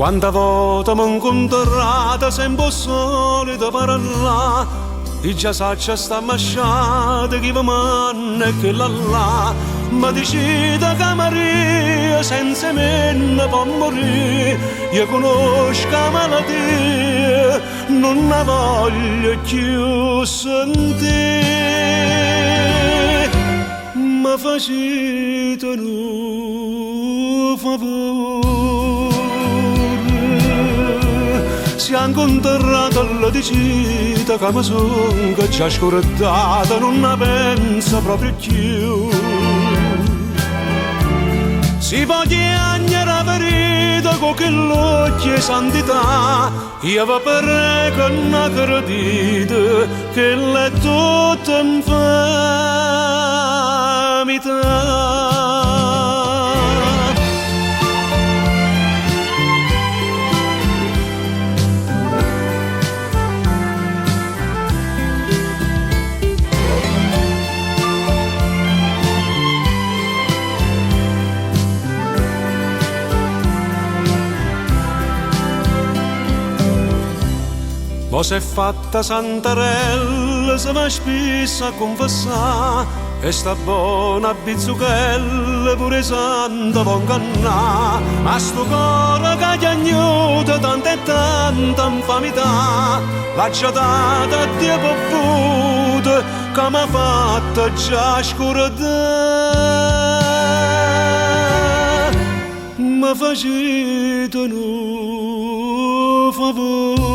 Quanta volta mi incontrata sempre solito parlare, e già saccia sta masciata chi vi manna e che là, ma decida che Maria senza me ne può morire. Io conosco la malattia, non la voglio più sentire. Ma facete un favore, sia incontrata alla dicita che mi son, che già scordata, non la pensa proprio più. Si può chiamare la verità con che l'occhio e santità, io vi prego non credete che è tutta infamità. Mo s'è fatta santarella, se va spesso a confessare, e sta buona bizzuchella pure santa può ingannare. Ma sto cuore che gli agnuta tanta e tanta infamità, l'ha già data a Dio povuta, che m'ha fatta già scordare. Ma facete un favore,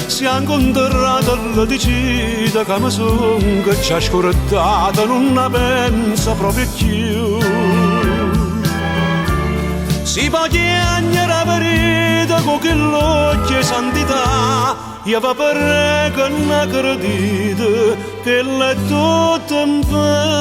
sia incontrata alla dicita che mi son, che ci ha scordata, non la pensa proprio più. Si può chiamare la verità con che l'occhio e santità, io vi prego non credete che è tutta infamità.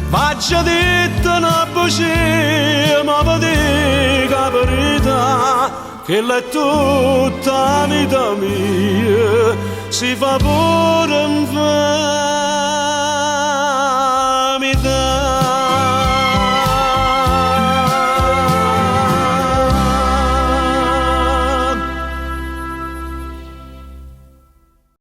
Faccia detto una voce, ma vi dico la verità, che è tutta vita mia, si fa pure in